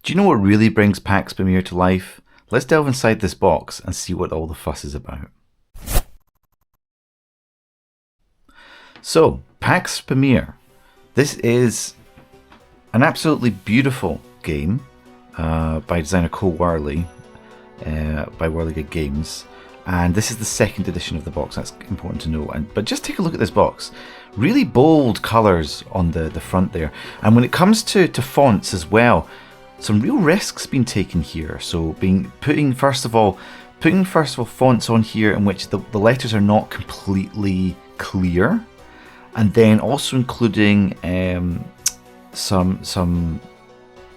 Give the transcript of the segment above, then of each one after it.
Do you know what really brings Pax Pamir to life? Let's delve inside this box and see what all the fuss is about. So, Pax Pamir. This is an absolutely beautiful game by designer Cole Wehrle, by Wehrlegig Games. And this is the second edition of the box, that's important to know. But just take a look at this box. Really bold colours on the front there. And when it comes to fonts as well, some real risks being taken here. So putting first of all fonts on here in which the letters are not completely clear. And then also including some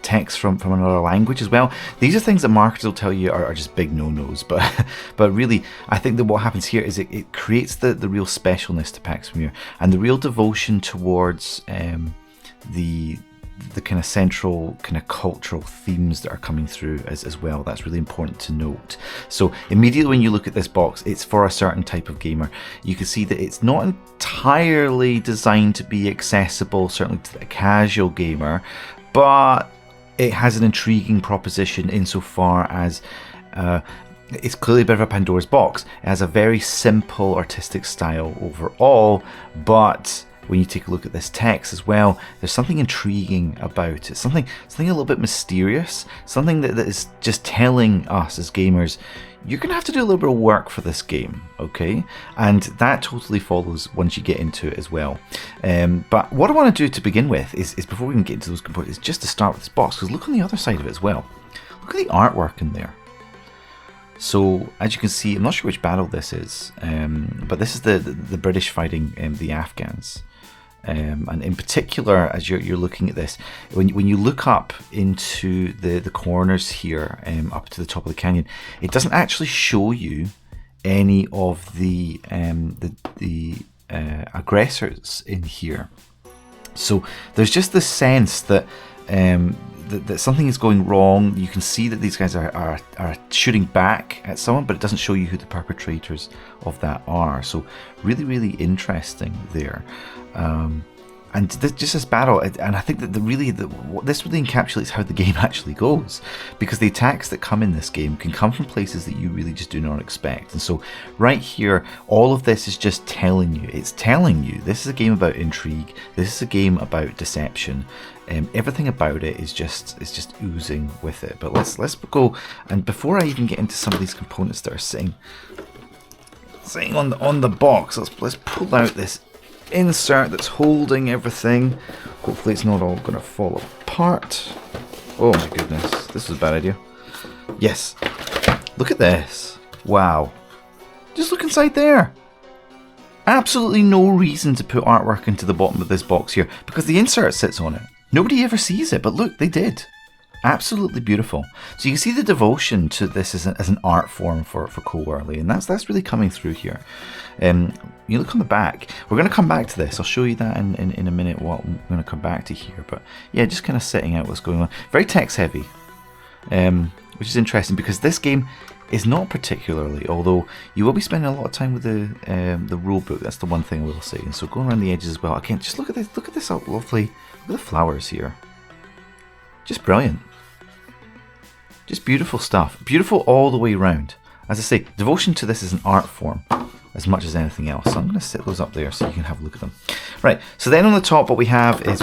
text from another language as well. These are things that marketers will tell you are just big no-nos, but really I think that what happens here is it creates the real specialness to Pax Pamir and the real devotion towards the kind of central kind of cultural themes that are coming through as well. That's really important to note. So immediately when you look at this box, it's for a certain type of gamer. You can see that it's not entirely designed to be accessible, certainly to the casual gamer, but it has an intriguing proposition insofar as it's clearly a bit of a Pandora's box. It has a very simple artistic style overall, but when you take a look at this text as well, there's something intriguing about it, something a little bit mysterious, something that is just telling us as gamers, you're going to have to do a little bit of work for this game, okay? And that totally follows once you get into it as well. But what I want to do to begin with is before we can get into those components, is just to start with this box, because look on the other side of it as well. Look at the artwork in there. So as you can see, I'm not sure which battle this is, but this is the British fighting the Afghans. And in particular, as you're looking at this, when you look up into the corners here, up to the top of the canyon, it doesn't actually show you any of the aggressors in here. So there's just this sense that that something is going wrong. You can see that these guys are shooting back at someone, but it doesn't show you who the perpetrators of that are. So really interesting there. And just this battle, and I think that this really encapsulates how the game actually goes, because the attacks that come in this game can come from places that you really just do not expect. And so right here, all of this is just telling you, this is a game about intrigue, this is a game about deception. Everything about it is just oozing with it. But let's go, and before I even get into some of these components that are sitting on the box, let's pull out this insert that's holding everything. Hopefully it's not all going to fall apart. Oh my goodness, this was a bad idea. Yes, look at this. Wow, just look inside there. Absolutely no reason to put artwork into the bottom of this box here, because the insert sits on it. Nobody ever sees it, but look, they did. Absolutely beautiful. So you can see the devotion to this as an art form for Cole Wehrle, and that's really coming through here. You look on the back. We're going to come back to this. I'll show you that in a minute. What I'm going to come back to here, but yeah, just kind of setting out what's going on. Very text heavy, which is interesting because this game is not particularly. Although you will be spending a lot of time with the rule book. That's the one thing I will say. And so going around the edges as well. Again, just look at this. Look at this lovely. Look at the flowers here. Just brilliant. Just beautiful stuff. Beautiful all the way around. As I say, devotion to this is an art form as much as anything else. So I'm going to set those up there so you can have a look at them. Right, so then on the top what we have this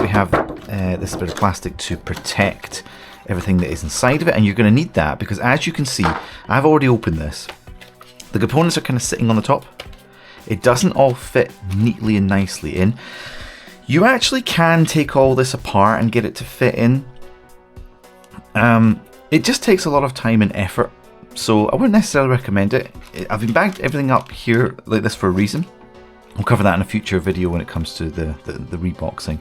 bit of plastic to protect everything that is inside of it. And you're going to need that because as you can see, I've already opened this. The components are kind of sitting on the top. It doesn't all fit neatly and nicely in. You actually can take all this apart and get it to fit in. It just takes a lot of time and effort, so I wouldn't necessarily recommend it. I've been bagged everything up here like this for a reason. We'll cover that in a future video when it comes to the reboxing.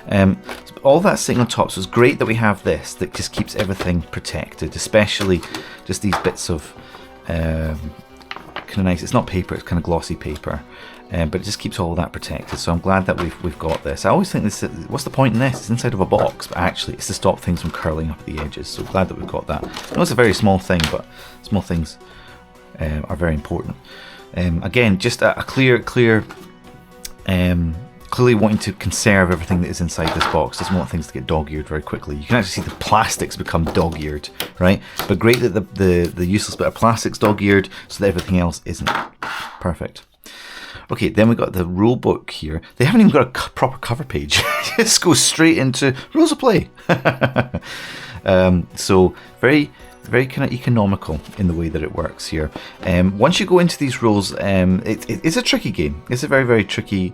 So all that's sitting on top, so it's great that we have this that just keeps everything protected, especially just these bits of kind of nice, it's not paper, it's kind of glossy paper. But it just keeps all of that protected, so I'm glad that we've got this. I always think this, what's the point in this? It's inside of a box, but actually it's to stop things from curling up at the edges, so glad that we've got that. I know it's a very small thing, but small things are very important. Again, just a clear clearly wanting to conserve everything that is inside this box. Doesn't want things to get dog-eared very quickly. You can actually see the plastics become dog-eared, right? But great that the useless bit of plastic's dog-eared, so that everything else isn't. Perfect. Okay, then we've got the rule book here. They haven't even got a proper cover page. Just goes straight into rules of play. So very kind of economical in the way that it works here. Once you go into these rules, it's a tricky game. It's a very, very tricky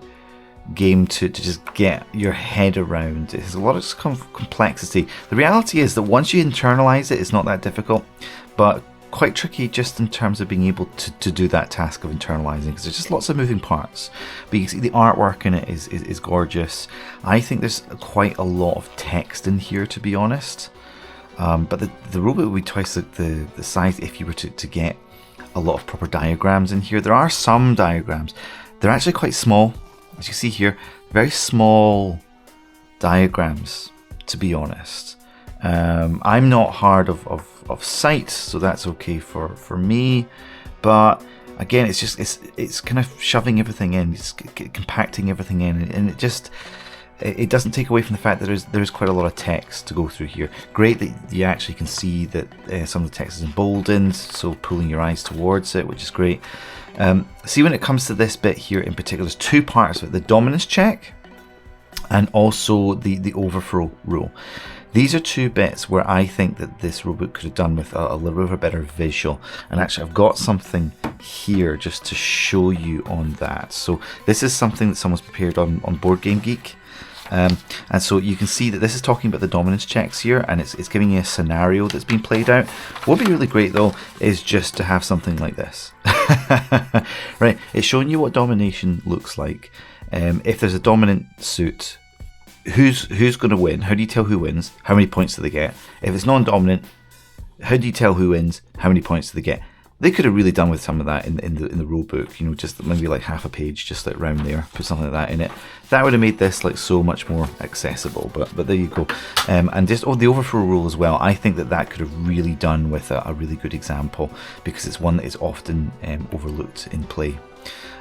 game to just get your head around. It has a lot of complexity. The reality is that once you internalize it, it's not that difficult, but quite tricky just in terms of being able to do that task of internalizing, because there's just lots of moving parts. But you can see the artwork in it is gorgeous. I think there's quite a lot of text in here, to be honest. But the robot would be twice the size if you were to get a lot of proper diagrams in here. There are some diagrams. They're actually quite small. As you see here, very small diagrams, to be honest. I'm not hard of sight, so that's okay for me. But again, it's kind of shoving everything in, it's compacting everything in, and it doesn't take away from the fact that there's quite a lot of text to go through here. Great that you actually can see that some of the text is emboldened, so pulling your eyes towards it, which is great. See, when it comes to this bit here in particular, there's two parts of it: the dominance check and also the overthrow rule. These are two bits where I think that this rulebook could have done with a little bit of a better visual. And actually, I've got something here just to show you on that. So this is something that someone's prepared on Board Game Geek. And so you can see that this is talking about the dominance checks here, and it's giving you a scenario that's been played out. What would be really great though is just to have something like this. Right, it's showing you what domination looks like. If there's a dominant suit, who's going to win? How do you tell who wins? How many points do they get? If it's non-dominant, how do you tell who wins? How many points do they get? They could have really done with some of that in the rule book, you know, just maybe like half a page, just like round there, put something like that in it. That would have made this like so much more accessible. But there you go. And just the overthrow rule as well. I think that could have really done with a really good example, because it's one that is often overlooked in play.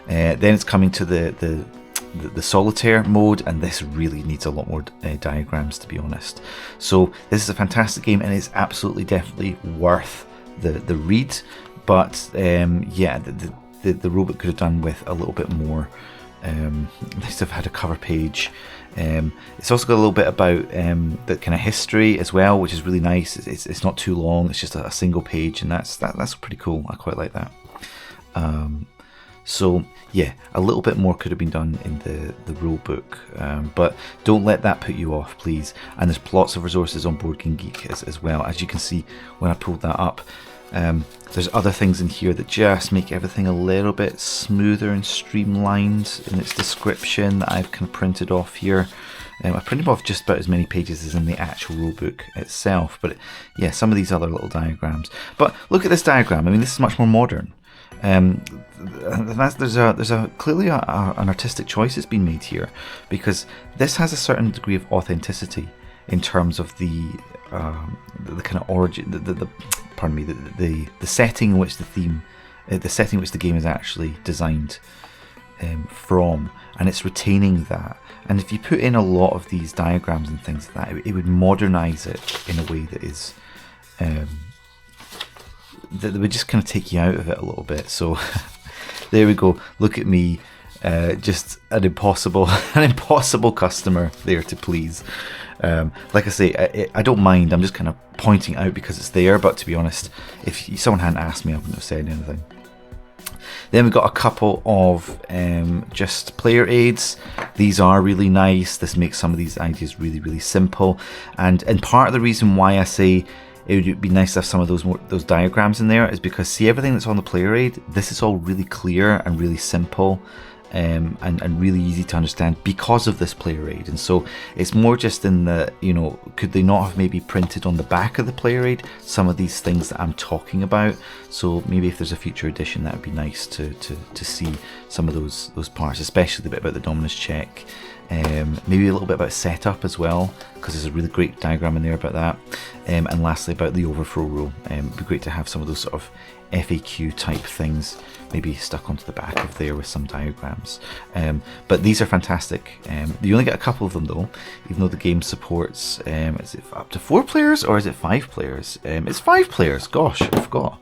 Then it's coming to the solitaire mode, and this really needs a lot more diagrams, to be honest. So this is a fantastic game, and it's absolutely definitely worth the read. But yeah, the rulebook could have done with a little bit more. Nice to have had a cover page. It's also got a little bit about the kind of history as well, which is really nice. It's not too long. It's just a single page, and that's pretty cool. I quite like that. So yeah, a little bit more could have been done in the rule book, but don't let that put you off, please. And there's lots of resources on Board Game Geek as well. As you can see when I pulled that up, there's other things in here that just make everything a little bit smoother and streamlined in its description that I've kind of printed off here. I printed off just about as many pages as in the actual rulebook itself, but yeah, some of these other little diagrams. But look at this diagram. I mean, this is much more modern. There's clearly an artistic choice that's been made here, because this has a certain degree of authenticity in terms of the kind of origin, the setting in which the setting in which the game is actually designed from, and it's retaining that. And if you put in a lot of these diagrams and things like that, it would modernize it in a way that is that would just kind of take you out of it a little bit. So there we go. Look at me, just an impossible customer there to please. Like I say, I don't mind. I'm just kind of pointing out because it's there. But to be honest, if someone hadn't asked me, I wouldn't have said anything. Then we've got a couple of just player aids. These are really nice. This makes some of these ideas really, really simple. And part of the reason why I say it would be nice to have some of those diagrams in there is because, see, everything that's on the player aid, this is all really clear and really simple. And really easy to understand because of this player aid. And so it's more just in the, you know, could they not have maybe printed on the back of the player aid some of these things that I'm talking about? So maybe if there's a future edition, that would be nice to see some of those parts, especially the bit about the dominance check. maybe a little bit about setup as well, because there's a really great diagram in there about that. And lastly, about the overthrow rule. It'd be great to have some of those sort of FAQ type things maybe stuck onto the back of there with some diagrams. But these are fantastic. You only get a couple of them though, even though the game supports, is it up to 4 players or is it 5 players? It's 5 players, gosh, I forgot.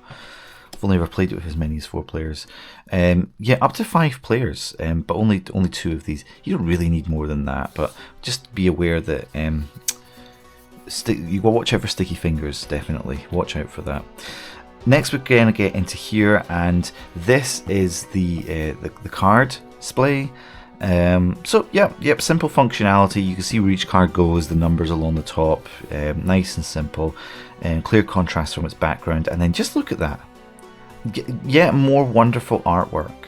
I've only ever played it with as many as 4 players. Yeah, up to 5 players, but only 2 of these. You don't really need more than that, but just be aware that you watch out for sticky fingers, definitely. Watch out for that. Next we're going to get into here, and this is the card display. So yep, simple functionality. You can see where each card goes, the numbers along the top, nice and simple, and clear contrast from its background. And then just look at that. Yet more wonderful artwork,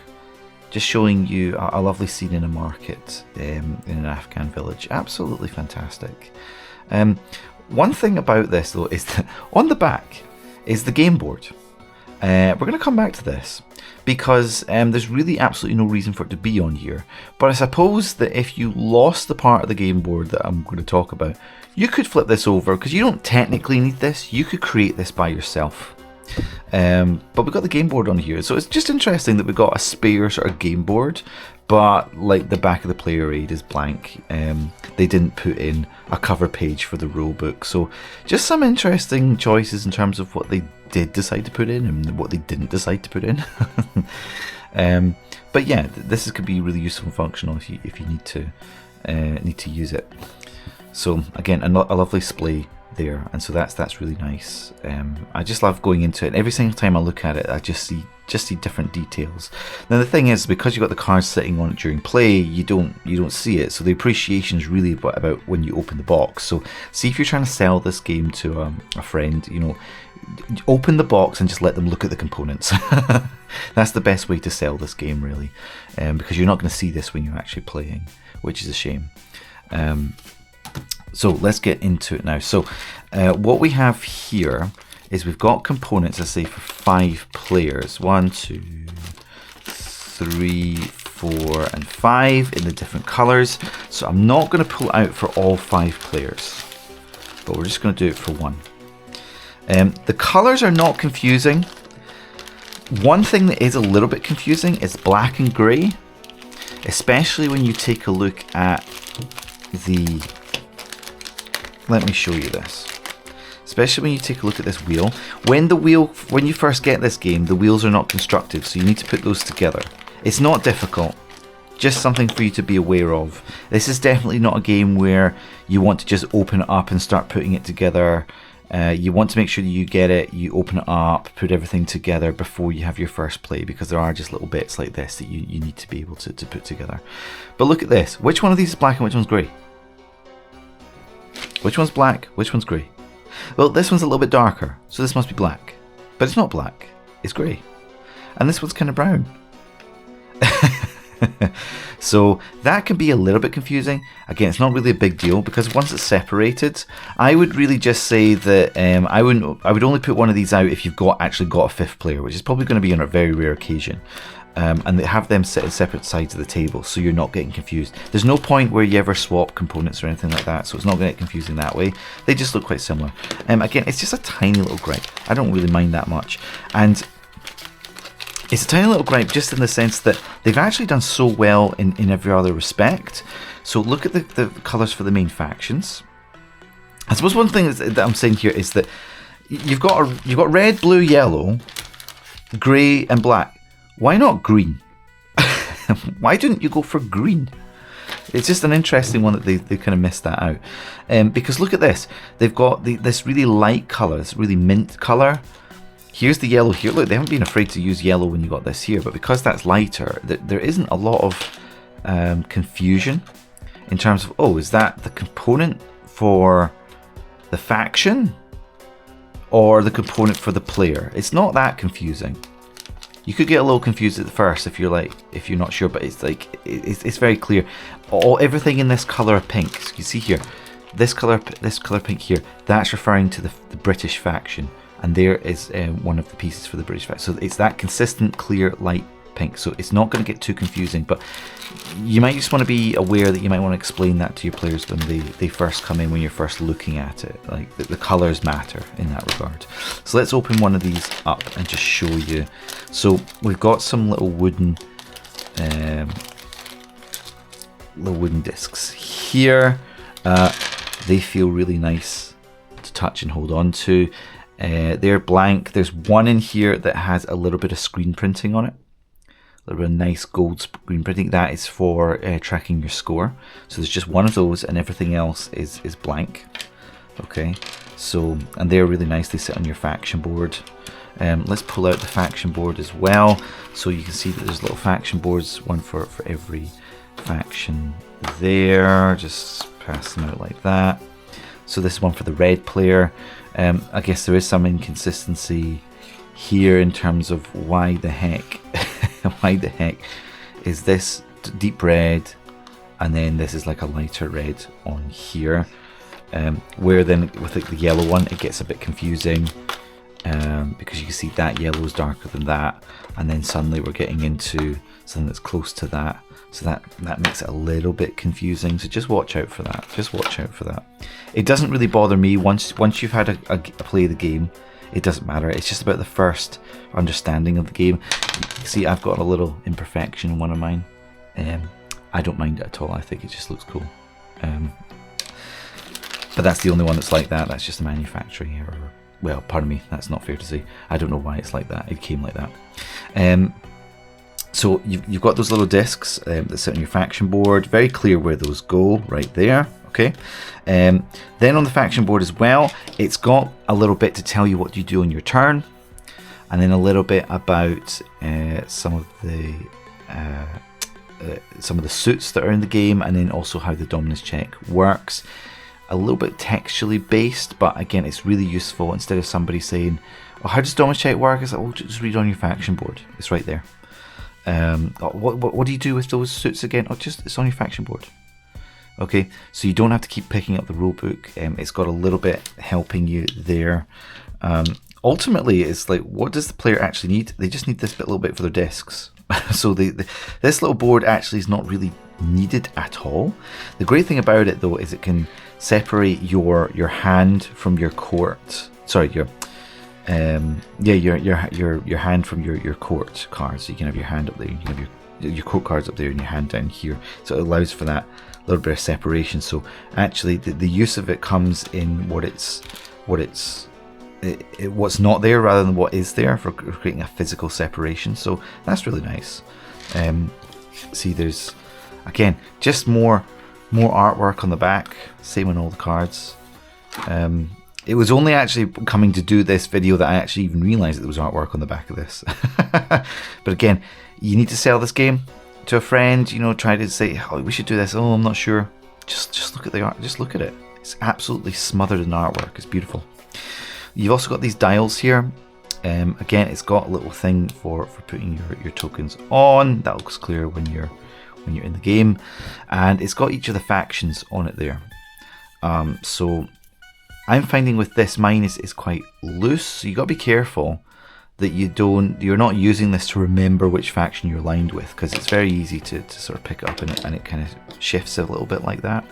just showing you a lovely scene in a market in an Afghan village. Absolutely fantastic. One thing about this though is that on the back is the game board. We're going to come back to this because there's really absolutely no reason for it to be on here, but I suppose that if you lost the part of the game board that I'm going to talk about, you could flip this over, because you don't technically need this. You could create this by yourself. But we've got the game board on here, so it's just interesting that we've got a spare sort of game board, but like the back of the player aid is blank. They didn't put in a cover page for the rule book, so just some interesting choices in terms of what they did decide to put in and what they didn't decide to put in. But yeah, this could be really useful and functional if you need to use it. So again, a lovely display there, and so that's really nice. I just love going into it, and every single time I look at it I just see different details. Now the thing is, because you've got the cards sitting on it during play, you don't see it, so the appreciation is really about when you open the box. So see, if you're trying to sell this game to a friend, you know, open the box and just let them look at the components. That's the best way to sell this game, really, because you're not going to see this when you're actually playing, which is a shame. So let's get into it now. So what we have here is we've got components, let's say, for 5 players. 1, 2, 3, 4, and 5 in the different colors. So I'm not going to pull out for all 5 players, but we're just going to do it for 1. The colors are not confusing. One thing that is a little bit confusing is black and grey, especially when you take a look at the... Let me show you this. Especially when you take a look at this wheel. When you first get this game, the wheels are not constructed, so you need to put those together. It's not difficult, just something for you to be aware of. This is definitely not a game where you want to just open it up and start putting it together. You want to make sure that you get it, you open it up, put everything together before you have your first play, because there are just little bits like this that you need to be able to put together. But look at this. Which one of these is black and which one's grey? Which one's black? Which one's grey? Well, this one's a little bit darker, so this must be black. But it's not black, it's grey. And this one's kind of brown. So that can be a little bit confusing. Again, it's not really a big deal, because once it's separated, I would really just say that I would only put one of these out if you've actually got a 5th player, which is probably going to be on a very rare occasion. And they have them sit at separate sides of the table, so you're not getting confused. There's no point where you ever swap components or anything like that, so it's not going to get confusing that way. They just look quite similar. Again, it's just a tiny little gripe. I don't really mind that much. And it's a tiny little gripe just in the sense that they've actually done so well in every other respect. So look at the colours for the main factions. I suppose one thing that I'm saying here is that you've got red, blue, yellow, grey and black. Why not green? Why didn't you go for green? It's just an interesting one that they kind of missed that out. Because look at this. They've got this really light colour, this really mint colour. Here's the yellow here. Look, they haven't been afraid to use yellow when you got this here, but because that's lighter, there isn't a lot of confusion in terms of, oh, is that the component for the faction or the component for the player? It's not that confusing. You could get a little confused at first if you're not sure, but it's like it's very clear. Everything in this colour of pink, so you see here, this colour pink here, that's referring to the British faction, and there is one of the pieces for the British faction. So it's that consistent, clear, light pink. So it's not going to get too confusing, but you might just want to be aware that you might want to explain that to your players when they first come in, when you're first looking at it. Like the colors matter in that regard. So let's open one of these up and just show you. So we've got some little wooden discs here. They feel really nice to touch and hold on to. They're blank. There's one in here that has a little bit of screen printing on it. A little bit of nice gold screen printing. That is for tracking your score. So there's just one of those, and everything else is blank. Okay, so, and they're really nice. They sit on your faction board. Let's pull out the faction board as well, so you can see that there's little faction boards, one for every faction there. Just pass them out like that. So this is one for the red player. I guess there is some inconsistency here in terms of why the heck is this deep red and then this is like a lighter red on here, where then with like the yellow one it gets a bit confusing, because you can see that yellow is darker than that, and then suddenly we're getting into something that's close to that, so that makes it a little bit confusing. So just watch out for that. Just watch out for that. It doesn't really bother me once you've had a play of the game. It doesn't matter. It's just about the first understanding of the game. You see, I've got a little imperfection in one of mine. I don't mind it at all. I think it just looks cool. But that's the only one that's like that. That's just a manufacturing error. Well, pardon me, that's not fair to say. I don't know why it's like that. It came like that. So you've got those little discs that sit on your faction board. Very clear where those go, right there. Okay. Then on the faction board as well, it's got a little bit to tell you what you do on your turn, and then a little bit about some of the suits that are in the game, and then also how the dominance check works. A little bit textually based, but again, it's really useful. Instead of somebody saying, "Oh, how does dominance check work?" It's like, "Oh, just read on your faction board. It's right there." What do you do with those suits again? Oh, it's on your faction board. Okay, so you don't have to keep picking up the rule book. It's got a little bit helping you there. Ultimately, it's like, what does the player actually need? They just need this little bit for their discs. So this little board actually is not really needed at all. The great thing about it, though, is it can separate your hand from your court. Sorry, your hand from your court cards. So you can have your hand up there. You can have your court cards up there and your hand down here. So it allows for that little bit of separation. So actually the use of it comes in what's not there rather than what is there, for creating a physical separation. So that's really nice. See, there's again just more artwork on the back, same on all the cards. It was only actually coming to do this video that I actually even realized that there was artwork on the back of this. But again, you need to sell this game to a friend, you know, try to say, "Oh, we should do this." "Oh, I'm not sure." Just look at the art. Just look at it. It's absolutely smothered in artwork. It's beautiful. You've also got these dials here. Again, it's got a little thing for putting your tokens on. That looks clear when you're in the game, and it's got each of the factions on it there. So I'm finding with this, mine is quite loose. So you got to be careful that you're not using this to remember which faction you're aligned with, because it's very easy to sort of pick it up and it kind of shifts a little bit like that.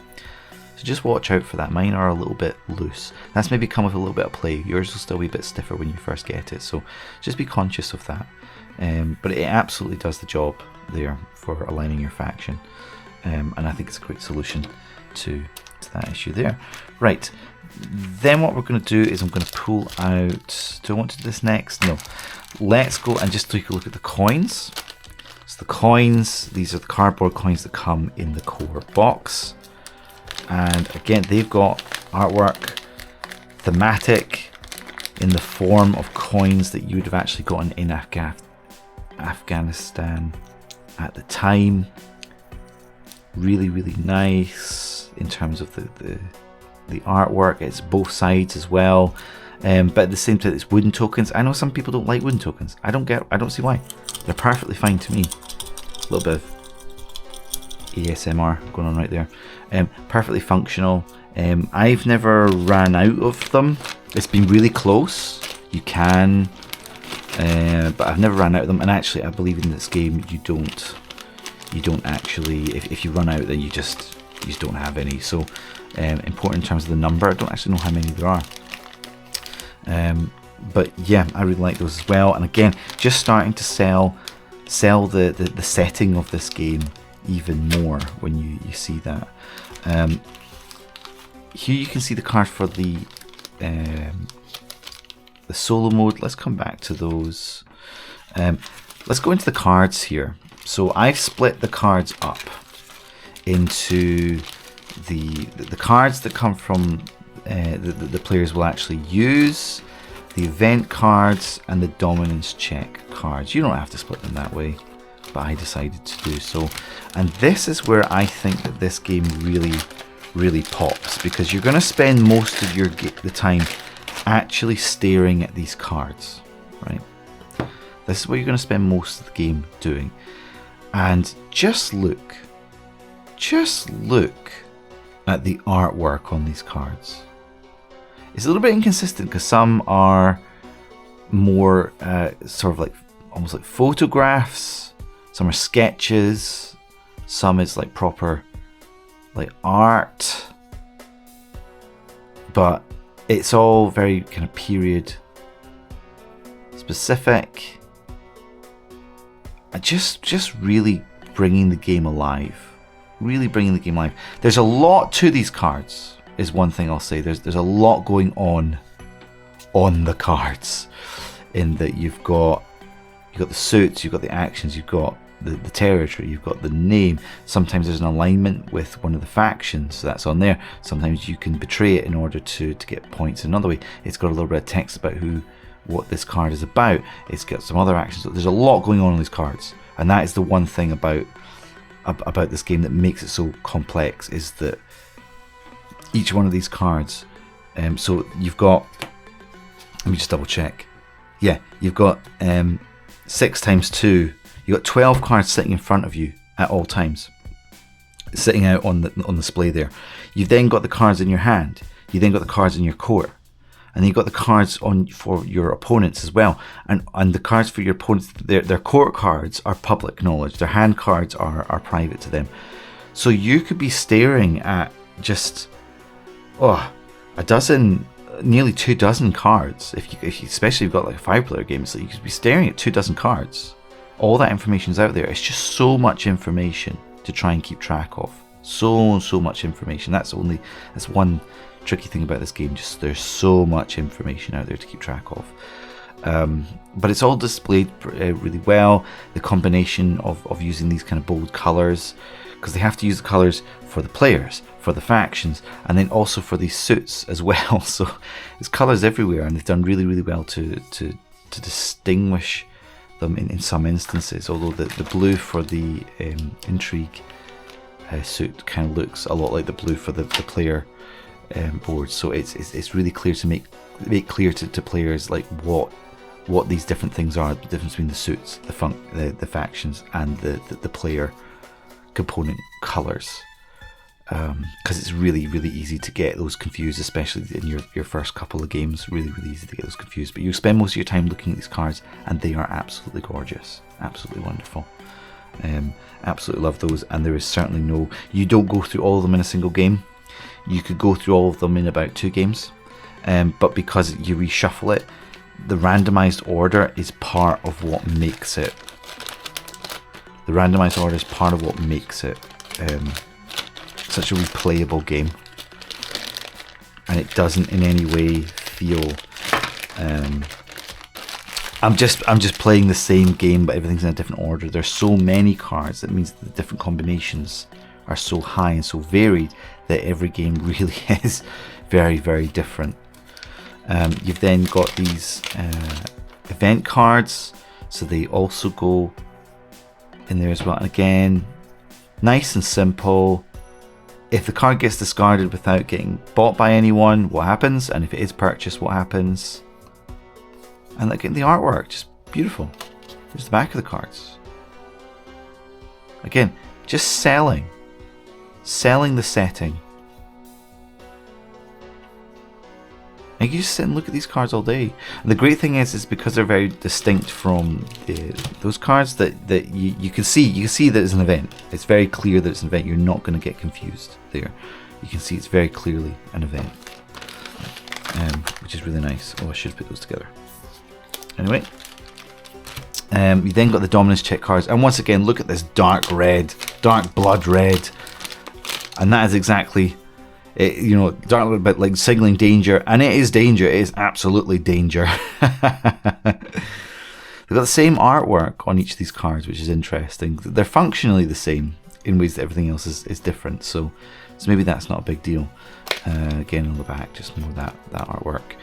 So just watch out for that. Mine are a little bit loose. That's maybe come with a little bit of play. Yours will still be a bit stiffer when you first get it, so just be conscious of that. But it absolutely does the job there for aligning your faction, and I think it's a great solution to that issue there. Right, then what we're going to do is I'm going to pull out, do I want to do this next? No. Let's go and just take a look at the coins. So the coins, these are the cardboard coins that come in the core box. And again, they've got artwork, thematic, in the form of coins that you would have actually gotten in Afghanistan at the time. Really, really nice in terms of the artwork. It's both sides as well, but at the same time, it's wooden tokens. I know some people don't like wooden tokens. I don't see why. They're perfectly fine to me. A little bit of ASMR going on right there. Perfectly functional. I've never ran out of them. It's been really close. You can but I've never ran out of them. And actually, I believe in this game you don't actually, if you run out, then you just don't have any. So important in terms of the number. I don't actually know how many there are. But yeah, I really like those as well. And again, just starting to sell the setting of this game even more when you see that. Here you can see the card for the solo mode. Let's come back to those. Let's go into the cards here. So I've split the cards up into the cards that come from the players will actually use, the event cards, and the dominance check cards. You don't have to split them that way, but I decided to do so. And this is where I think that this game really pops, because you're going to spend most of the time actually staring at these cards, right? This is what you're going to spend most of the game doing. And just look at the artwork on these cards. It's a little bit inconsistent because some are more sort of like almost like photographs, some are sketches, some is like proper like art, but it's all very kind of period specific. Just really bringing the game alive. Really bringing the game alive. There's a lot to these cards, is one thing I'll say. There's a lot going on the cards, in that you've got the suits, you've got the actions, you've got the territory, you've got the name. Sometimes there's an alignment with one of the factions, so that's on there. Sometimes you can betray it in order to get points. Another way, it's got a little bit of text about what this card is about. It's got some other actions. So there's a lot going on these cards, and that is the one thing about this game that makes it so complex, is that each one of these cards, so you've got, let me just double check, yeah, you've got 6 times 2, you've got 12 cards sitting in front of you at all times, sitting out on display there. You've then got the cards in your hand, you then got the cards in your court, and then you've got the cards for your opponents as well. And the cards for your opponents, their court cards are public knowledge. Their hand cards are private to them. So you could be staring at just nearly 2 dozen cards. If you especially if you've got like a 5-player game, so you could be staring at 2 dozen cards. All that information is out there. It's just so much information to try and keep track of. So much information. That's one tricky thing about this game. Just there's so much information out there to keep track of. But it's all displayed really well. The combination of using these kind of bold colors, because they have to use the colors for the players, for the factions, and then also for these suits as well. So there's colors everywhere, and they've done really well to distinguish them in some instances. Although the blue for the intrigue suit kind of looks a lot like the blue for the player board. So it's really clear to make clear to players like what these different things are, the difference between the suits, the factions, and the player component colors, because it's really easy to get those confused, especially in your first couple of games. Really easy to get those confused, but you spend most of your time looking at these cards, and they are absolutely gorgeous, absolutely wonderful. Absolutely love those. And there is certainly you don't go through all of them in a single game. You could go through all of them in about 2 games, but because you reshuffle it, the randomized order is part of what makes it. The randomized order is part of what makes it such a replayable game, and it doesn't in any way feel. I'm just playing the same game, but everything's in a different order. There's so many cards, that means the different combinations are so high and so varied that every game really is very different. You've then got these event cards, so they also go in there as well. And again, nice and simple. If the card gets discarded without getting bought by anyone, what happens? And if it is purchased, what happens? And again, the artwork, just beautiful. There's the back of the cards. Again, just selling the setting. And you just sit and look at these cards all day. And the great thing is because they're very distinct from those cards that you can see that it's an event. It's very clear that it's an event. You're not going to get confused there. You can see it's very clearly an event, which is really nice. Oh, I should put those together. Anyway, you then got the dominance check cards, and once again, look at this dark red, dark blood red, and that is exactly. You know, dark, but like signaling danger, and it is danger. It is absolutely danger. They've got the same artwork on each of these cards, which is interesting. They're functionally the same in ways that everything else is different. So maybe that's not a big deal. Again, on the back, just more that artwork.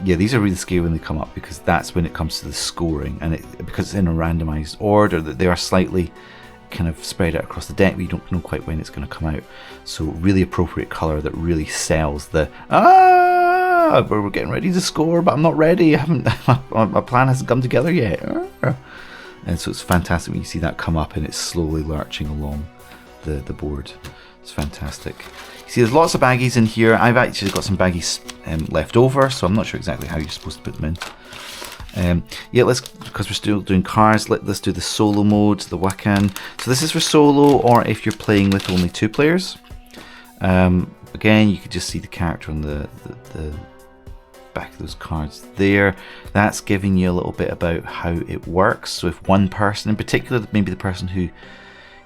Yeah, these are really scary when they come up because that's when it comes to the scoring, and because it's in a randomized order, that they are slightly kind of spread out across the deck, but you don't know quite when it's going to come out. So really appropriate color that really sells the we're getting ready to score, but I'm not ready. My plan hasn't come together yet. And so it's fantastic when you see that come up and it's slowly lurching along the board. It's fantastic. You see, there's lots of baggies in here. I've actually got some baggies left over, so I'm not sure exactly how you're supposed to put them in. Yeah, because we're still doing cards, let's do the solo mode, the Wakhan. So this is for solo, or if you're playing with only 2 players. Again, you can just see the character on the back of those cards there. That's giving you a little bit about how it works. So if one person in particular, maybe the person who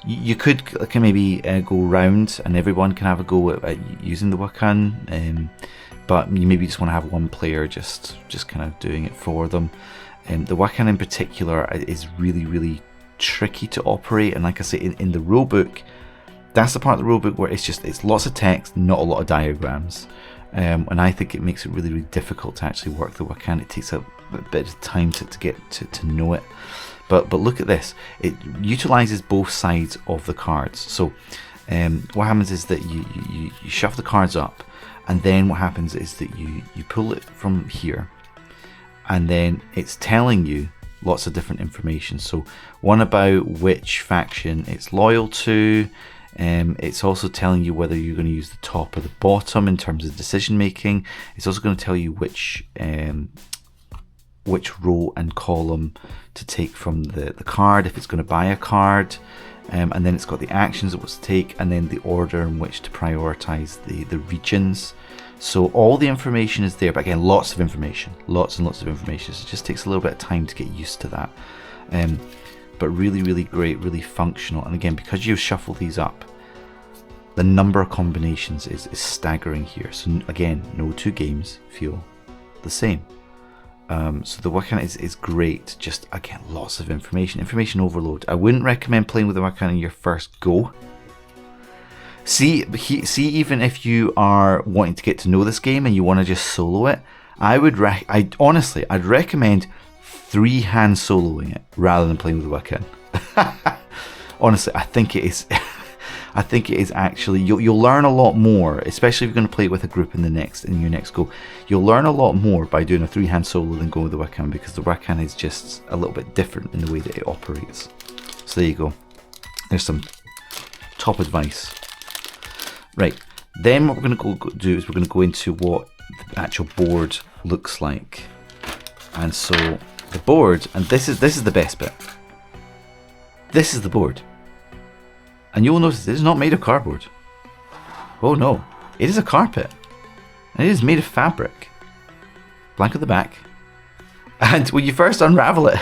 you could maybe go round and everyone can have a go at using the Wakhan. But you maybe just want to have one player just kind of doing it for them. The Wakhan in particular is really, really tricky to operate, and like I say, in the rulebook, that's the part of the rulebook where it's lots of text, not a lot of diagrams, and I think it makes it really, really difficult to actually work the Wakhan. It takes a bit of time to get to know it. But look at this, it utilizes both sides of the cards. So what happens is that you shuffle the cards up, and then what happens is that you pull it from here, and then it's telling you lots of different information. So one about which faction it's loyal to. It's also telling you whether you're going to use the top or the bottom in terms of decision making. It's also going to tell you which row and column to take from the card, if it's going to buy a card. And then it's got the actions it wants to take, and then the order in which to prioritize the regions. So all the information is there, but again, lots of information, lots and lots of information. So it just takes a little bit of time to get used to that. But really, really great, really functional. And again, because you shuffle these up, the number of combinations is staggering here. So again, no 2 games feel the same. So the Wakhan is great. Just again, lots of information overload. I wouldn't recommend playing with the Wakhan in your first go. See, even if you are wanting to get to know this game and you want to just solo it, I'd recommend 3-hand soloing it rather than playing with the Wakhan. Honestly, I think it is. I think it is actually, you'll learn a lot more, especially if you're going to play it with a group in your next go. You'll learn a lot more by doing a 3-hand solo than going with the Wakhan, because the Wakhan is just a little bit different in the way that it operates. So there you go. There's some top advice. Right, then what we're going to do is we're going to go into what the actual board looks like. And so the board, and this is the best bit. This is the board. And you'll notice it is not made of cardboard. Oh no, it is a carpet. And it is made of fabric. Blank at the back. And when you first unravel it,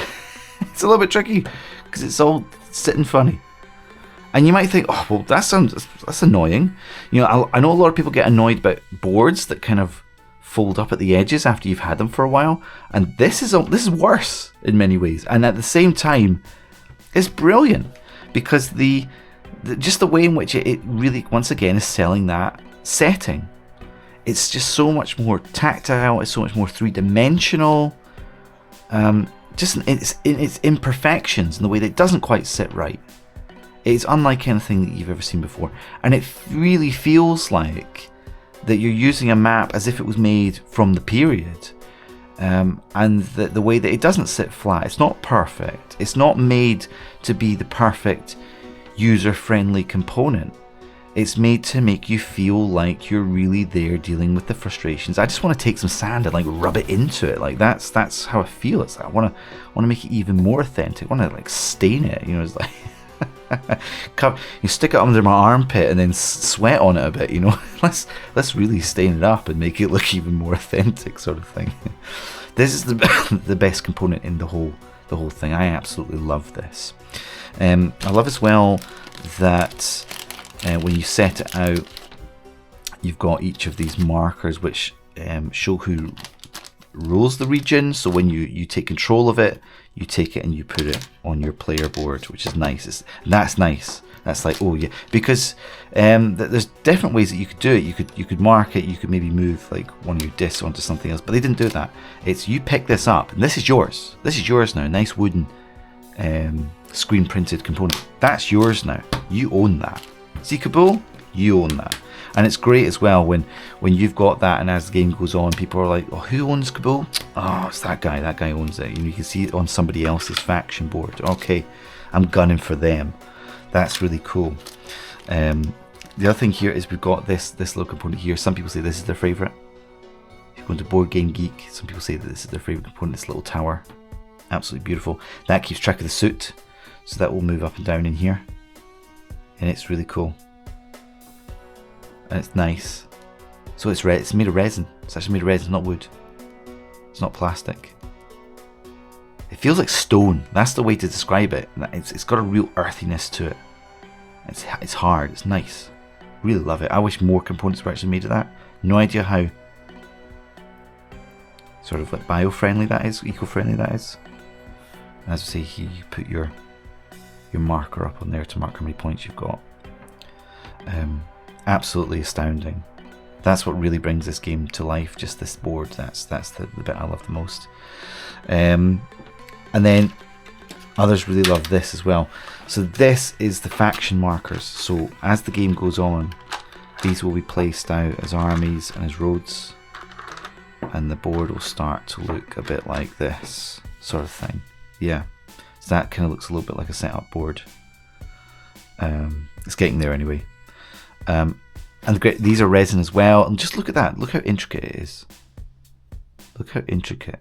it's a little bit tricky because it's all sitting funny. And you might think, oh, well, that's annoying. You know, I know a lot of people get annoyed about boards that kind of fold up at the edges after you've had them for a while. And this is worse in many ways. And at the same time, it's brilliant because just the way in which it really, once again, is selling that setting. It's just so much more tactile, it's so much more 3-dimensional. Just in its imperfections, in the way that it doesn't quite sit right. It's unlike anything that you've ever seen before. And it really feels like that you're using a map as if it was made from the period. And the way that it doesn't sit flat, it's not perfect. It's not made to be the perfect user-friendly component. It's made to make you feel like you're really there dealing with the frustrations. I just want to take some sand and like rub it into it. Like that's how I feel. It's like I want to make it even more authentic. I want to like stain it. You know, it's like you stick it under my armpit and then sweat on it a bit. You know, let's really stain it up and make it look even more authentic, sort of thing. This is the best component in the whole thing. I absolutely love this. I love as well that. When you set it out, you've got each of these markers which show who rules the region. So when you take control of it, you take it and you put it on your player board, which is nice. That's nice. That's like, oh yeah, because there's different ways that you could do it. You could mark it. You could maybe move like one of your discs onto something else, but they didn't do that. It's you pick this up, and this is yours. This is yours now. Nice wooden screen printed component. That's yours now. You own that. See Kabul? You own that. And it's great as well when you've got that, and as the game goes on, people are like, oh, who owns Kabul? Oh, it's that guy. That guy owns it. You can see it on somebody else's faction board. Okay, I'm gunning for them. That's really cool. The other thing here is we've got this little component here. Some people say this is their favourite. If you go into Board Game Geek, some people say that this is their favourite component, this little tower. Absolutely beautiful. That keeps track of the suit, so that will move up and down in here. And it's really cool, and it's nice. So it's made of resin. It's actually made of resin, not wood. It's not plastic. It feels like stone. That's the way to describe it. It's got a real earthiness to it. It's hard. It's nice. Really love it. I wish more components were actually made of that. No idea how sort of like bio-friendly that is, eco-friendly that is. As I say, here you put your marker up on there to mark how many points you've got. Absolutely astounding. That's what really brings this game to life, just this board. That's the bit I love the most. And then others really love this as well. So this is the faction markers. So as the game goes on, these will be placed out as armies and as roads, and the board will start to look a bit like this sort of thing. Yeah. So that kind of looks a little bit like a setup board. It's getting there anyway. And these are resin as well. And just look at that. Look how intricate it is. Look how intricate.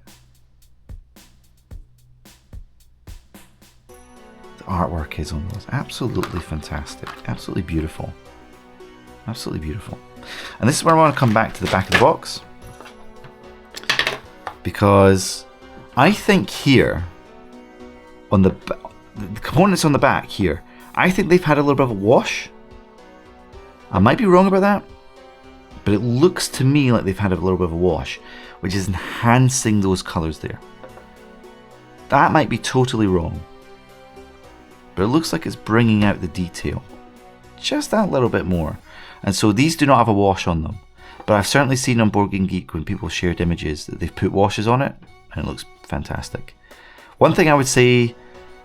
The artwork is on those. Absolutely fantastic. Absolutely beautiful. Absolutely beautiful. And this is where I want to come back to the back of the box. Because I think here, on the components on the back here, I think they've had a little bit of a wash. I might be wrong about that, but it looks to me like they've had a little bit of a wash, which is enhancing those colours there. That might be totally wrong, but it looks like it's bringing out the detail just that little bit more. And so these do not have a wash on them, but I've certainly seen on Board Game Geek when people shared images that they've put washes on it, and it looks fantastic. One thing I would say,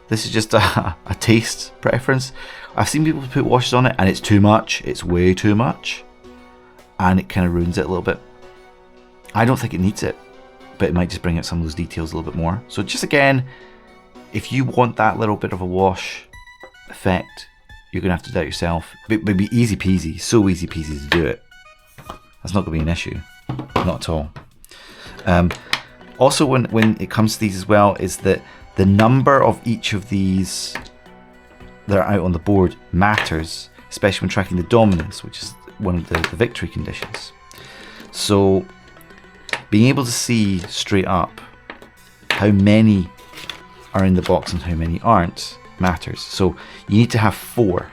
this is just a taste preference. I've seen people put washes on it and it's too much. It's way too much. And it kind of ruins it a little bit. I don't think it needs it, but it might just bring out some of those details a little bit more. So just again, if you want that little bit of a wash effect, you're going to have to do it yourself. But it'd be easy peasy, so easy peasy to do it. That's not going to be an issue. Not at all. Also, when it comes to these as well, is that the number of each of these that are out on the board matters, especially when tracking the dominance, which is one of the victory conditions. So being able to see straight up how many are in the box and how many aren't matters. So you need to have 4.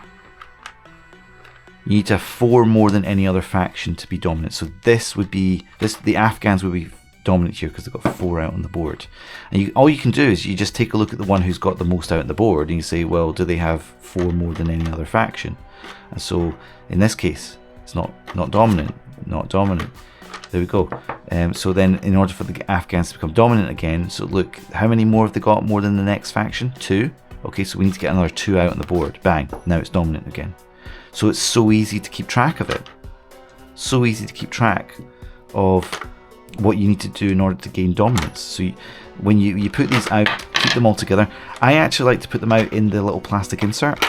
You need to have 4 more than any other faction to be dominant. So the Afghans would be dominant here because they've got 4 out on the board. And all you can do is you just take a look at the one who's got the most out on the board and you say, well, do they have 4 more than any other faction? And so in this case, it's not dominant. There we go. So then in order for the Afghans to become dominant again, so look, how many more have they got more than the next faction? 2. Okay, so we need to get another 2 out on the board. Bang, now it's dominant again. So it's so easy to keep track of it. So easy to keep track of what you need to do in order to gain dominance. So when you put these out, keep them all together. I actually like to put them out in the little plastic insert.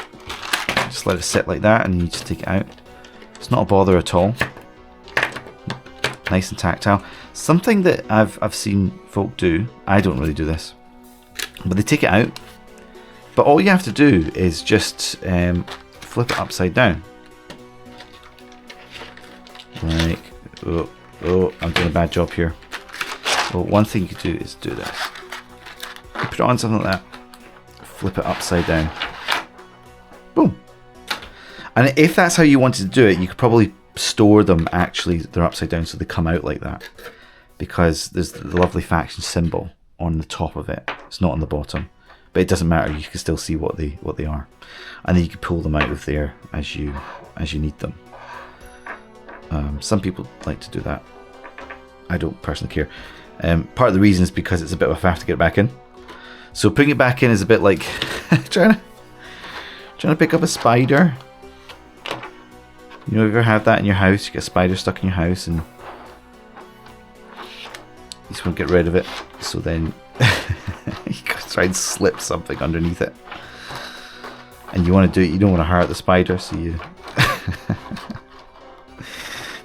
Just let it sit like that and you just take it out. It's not a bother at all. Nice and tactile. Something that I've seen folk do, I don't really do this, but they take it out. But all you have to do is just flip it upside down. Like, oh, I'm doing a bad job here. Well, one thing you could do is do this. You put it on something like that, flip it upside down. Boom. And if that's how you wanted to do it, you could probably store them actually, they're upside down so they come out like that. Because there's the lovely faction symbol on the top of it. It's not on the bottom. But it doesn't matter, you can still see what they are. And then you can pull them out of there as you need them. Some people like to do that. I don't personally care. Part of the reason is because it's a bit of a faff to get it back in. So putting it back in is a bit like trying to pick up a spider. You know, if you ever have that in your house, you get a spider stuck in your house and you just want to get rid of it. So then you gotta try and slip something underneath it. And you want to do it, you don't want to hurt the spider, so you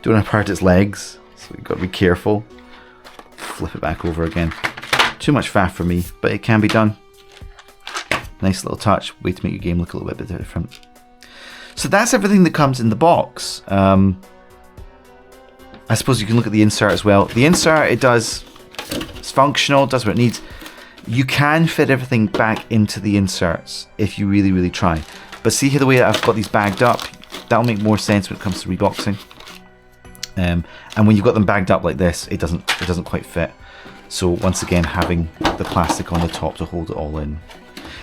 don't want to hurt its legs. So you've got to be careful. Flip it back over again. Too much faff for me, but it can be done. Nice little touch, way to make your game look a little bit different. So that's everything that comes in the box. I suppose you can look at the insert as well. The insert, it's functional, does what it needs. You can fit everything back into the inserts if you really, really try. But see here the way that I've got these bagged up, that'll make more sense when it comes to reboxing. And when you've got them bagged up like this, it doesn't quite fit. So once again, having the plastic on the top to hold it all in.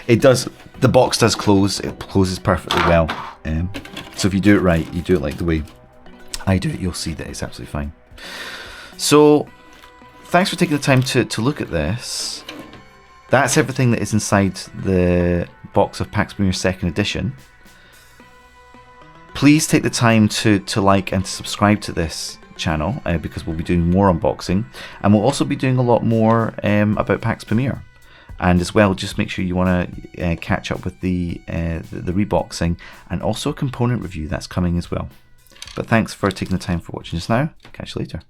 The box does close, it closes perfectly well. So if you do it right, you do it like the way I do it, you'll see that it's absolutely fine. So thanks for taking the time to look at this. That's everything that is inside the box of Pax Pamir 2nd edition. Please take the time to like and to subscribe to this channel because we'll be doing more unboxing, and we'll also be doing a lot more about Pax Pamir. And as well, just make sure you want to catch up with the reboxing and also a component review that's coming as well. But thanks for taking the time for watching us now. Catch you later.